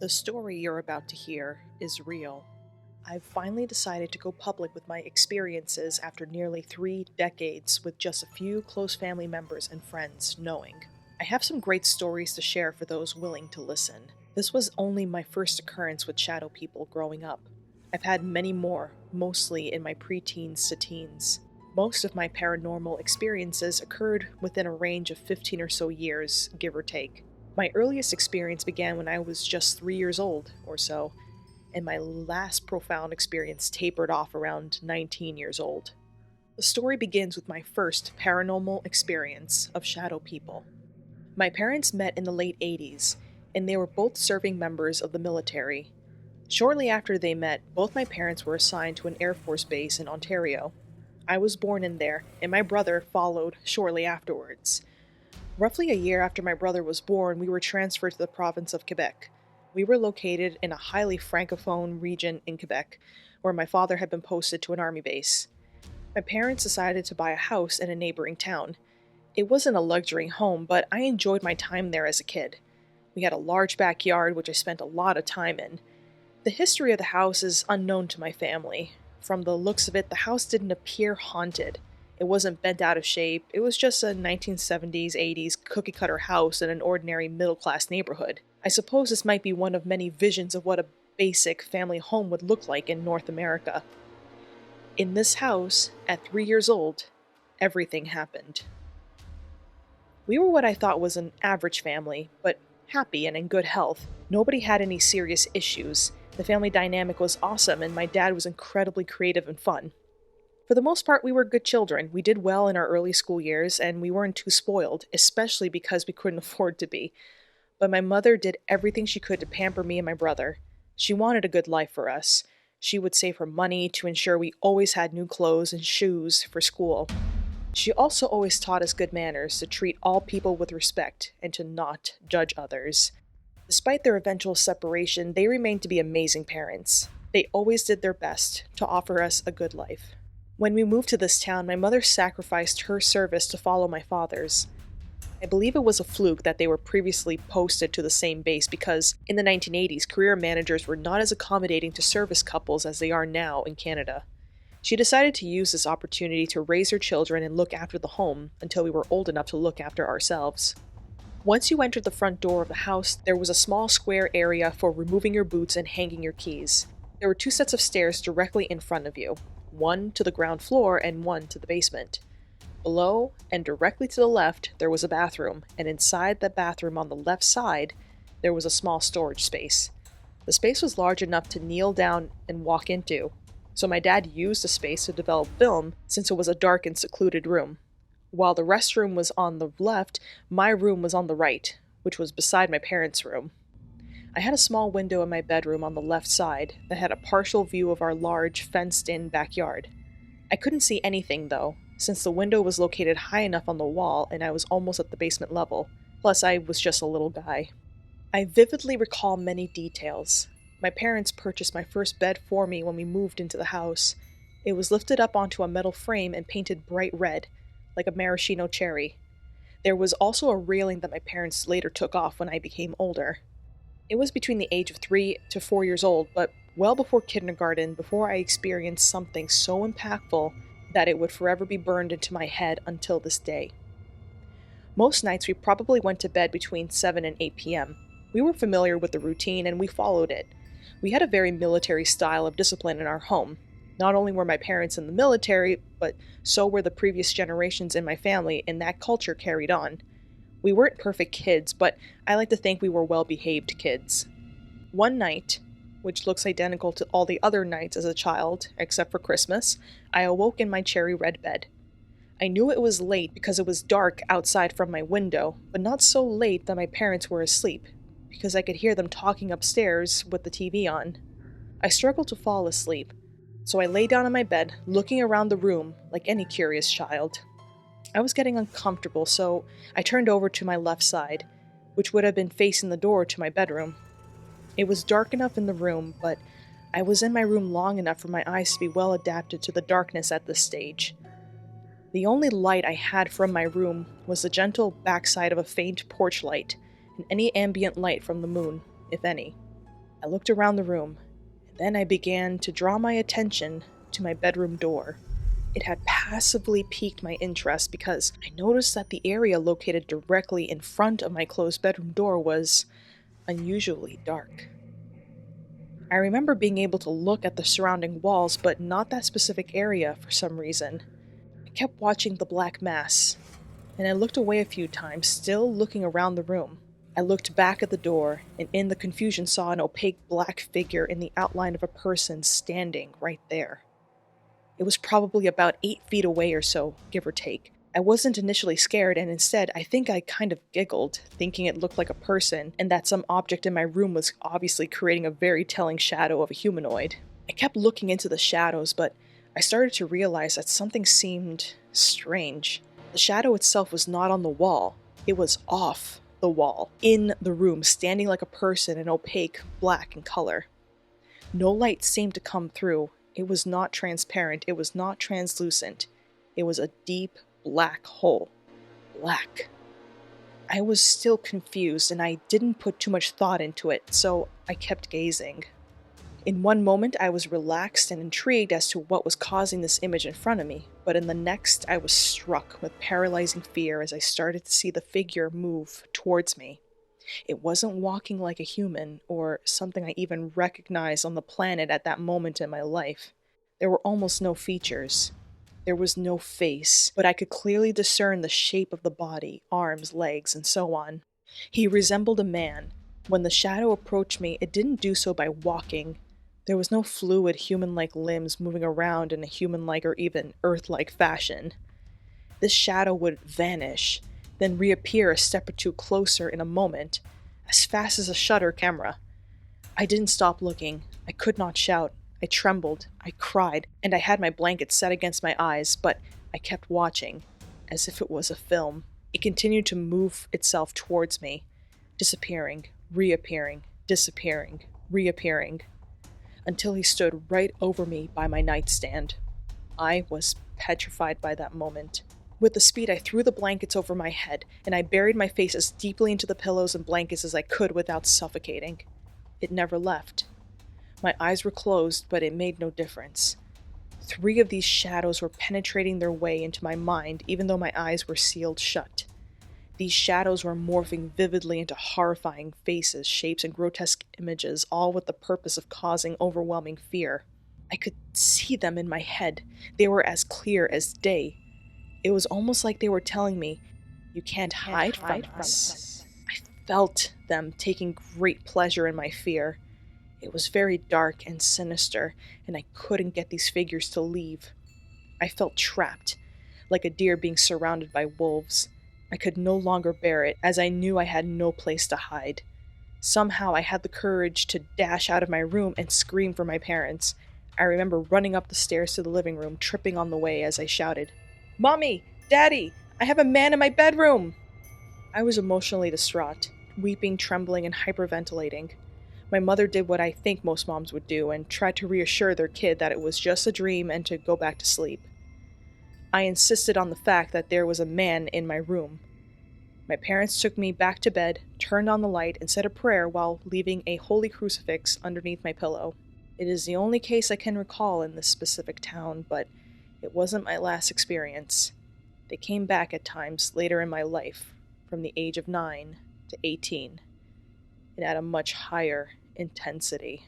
The story you're about to hear is real. I've finally decided to go public with my experiences after nearly 3 decades with just a few close family members and friends knowing. I have some great stories to share for those willing to listen. This was only my first occurrence with shadow people growing up. I've had many more, mostly in my preteens to teens. Most of my paranormal experiences occurred within a range of 15 or so years, give or take. My earliest experience began when I was just 3 years old or so, and my last profound experience tapered off around 19 years old. The story begins with my first paranormal experience of shadow people. My parents met in the late 80s, and they were both serving members of the military. Shortly after they met, both my parents were assigned to an Air Force base in Ontario. I was born in there, and my brother followed shortly afterwards. Roughly a year after my brother was born, we were transferred to the province of Quebec. We were located in a highly francophone region in Quebec, where my father had been posted to an army base. My parents decided to buy a house in a neighboring town. It wasn't a luxury home, but I enjoyed my time there as a kid. We had a large backyard, which I spent a lot of time in. The history of the house is unknown to my family. From the looks of it, the house didn't appear haunted. It wasn't bent out of shape. It was just a 1970s, 80s cookie-cutter house in an ordinary middle-class neighborhood. I suppose this might be one of many visions of what a basic family home would look like in North America. In this house, at 3 years old, everything happened. We were what I thought was an average family, but happy and in good health. Nobody had any serious issues. The family dynamic was awesome, and my dad was incredibly creative and fun. For the most part, we were good children. We did well in our early school years, and we weren't too spoiled, especially because we couldn't afford to be. But my mother did everything she could to pamper me and my brother. She wanted a good life for us. She would save her money to ensure we always had new clothes and shoes for school. She also always taught us good manners, to treat all people with respect, and to not judge others. Despite their eventual separation, they remained to be amazing parents. They always did their best to offer us a good life. When we moved to this town, my mother sacrificed her service to follow my father's. I believe it was a fluke that they were previously posted to the same base because, in the 1980s, career managers were not as accommodating to service couples as they are now in Canada. She decided to use this opportunity to raise her children and look after the home until we were old enough to look after ourselves. Once you entered the front door of the house, there was a small square area for removing your boots and hanging your keys. There were 2 sets of stairs directly in front of you, one to the ground floor and one to the basement. Below and directly to the left, there was a bathroom, and inside the bathroom on the left side, there was a small storage space. The space was large enough to kneel down and walk into, so my dad used the space to develop film since it was a dark and secluded room. While the restroom was on the left, my room was on the right, which was beside my parents' room. I had a small window in my bedroom on the left side that had a partial view of our large, fenced-in backyard. I couldn't see anything, though, since the window was located high enough on the wall and I was almost at the basement level, plus I was just a little guy. I vividly recall many details. My parents purchased my first bed for me when we moved into the house. It was lifted up onto a metal frame and painted bright red, like a maraschino cherry. There was also a railing that my parents later took off when I became older. It was between the age of 3 to 4 years old, but well before kindergarten, before I experienced something so impactful that it would forever be burned into my head until this day. Most nights we probably went to bed between 7 and 8 p.m. We were familiar with the routine and we followed it. We had a very military style of discipline in our home. Not only were my parents in the military, but so were the previous generations in my family, and that culture carried on. We weren't perfect kids, but I like to think we were well-behaved kids. One night, which looks identical to all the other nights as a child, except for Christmas, I awoke in my cherry red bed. I knew it was late because it was dark outside from my window, but not so late that my parents were asleep, because I could hear them talking upstairs with the TV on. I struggled to fall asleep, so I lay down on my bed, looking around the room like any curious child. I was getting uncomfortable, so I turned over to my left side, which would have been facing the door to my bedroom. It was dark enough in the room, but I was in my room long enough for my eyes to be well adapted to the darkness at this stage. The only light I had from my room was the gentle backside of a faint porch light, and any ambient light from the moon, if any. I looked around the room, and then I began to draw my attention to my bedroom door. It had passively piqued my interest because I noticed that the area located directly in front of my closed bedroom door was unusually dark. I remember being able to look at the surrounding walls, but not that specific area for some reason. I kept watching the black mass, and I looked away a few times, still looking around the room. I looked back at the door, and in the confusion saw an opaque black figure in the outline of a person standing right there. It was probably about 8 feet away or so, give or take. I wasn't initially scared, and instead, I think I kind of giggled, thinking it looked like a person, and that some object in my room was obviously creating a very telling shadow of a humanoid. I kept looking into the shadows, but I started to realize that something seemed strange. The shadow itself was not on the wall, it was off the wall, in the room, standing like a person and opaque, black in color. No light seemed to come through. It was not transparent, it was not translucent. It was a deep, black hole. Black. I was still confused, and I didn't put too much thought into it, so I kept gazing. In one moment, I was relaxed and intrigued as to what was causing this image in front of me, but in the next, I was struck with paralyzing fear as I started to see the figure move towards me. It wasn't walking like a human, or something I even recognized on the planet at that moment in my life. There were almost no features. There was no face, but I could clearly discern the shape of the body, arms, legs, and so on. He resembled a man. When the shadow approached me, it didn't do so by walking. There was no fluid human-like limbs moving around in a human-like or even earth-like fashion. This shadow would vanish, then reappear a step or two closer in a moment, as fast as a shutter camera. I didn't stop looking. I could not shout. I trembled. I cried, and I had my blanket set against my eyes, but I kept watching, as if it was a film. It continued to move itself towards me, disappearing, reappearing, disappearing, reappearing, until he stood right over me by my nightstand. I was petrified by that moment. With a speed, I threw the blankets over my head, and I buried my face as deeply into the pillows and blankets as I could without suffocating. It never left. My eyes were closed, but it made no difference. 3 of these shadows were penetrating their way into my mind, even though my eyes were sealed shut. These shadows were morphing vividly into horrifying faces, shapes, and grotesque images, all with the purpose of causing overwhelming fear. I could see them in my head. They were as clear as day. It was almost like they were telling me, "You can't hide from us." I felt them taking great pleasure in my fear. It was very dark and sinister, and I couldn't get these figures to leave. I felt trapped, like a deer being surrounded by wolves. I could no longer bear it, as I knew I had no place to hide. Somehow I had the courage to dash out of my room and scream for my parents. I remember running up the stairs to the living room, tripping on the way as I shouted, "Mommy! Daddy! I have a man in my bedroom!" I was emotionally distraught, weeping, trembling, and hyperventilating. My mother did what I think most moms would do and tried to reassure their kid that it was just a dream and to go back to sleep. I insisted on the fact that there was a man in my room. My parents took me back to bed, turned on the light, and said a prayer while leaving a holy crucifix underneath my pillow. It is the only case I can recall in this specific town, but it wasn't my last experience. They came back at times later in my life, from the age of 9 to 18, and at a much higher intensity.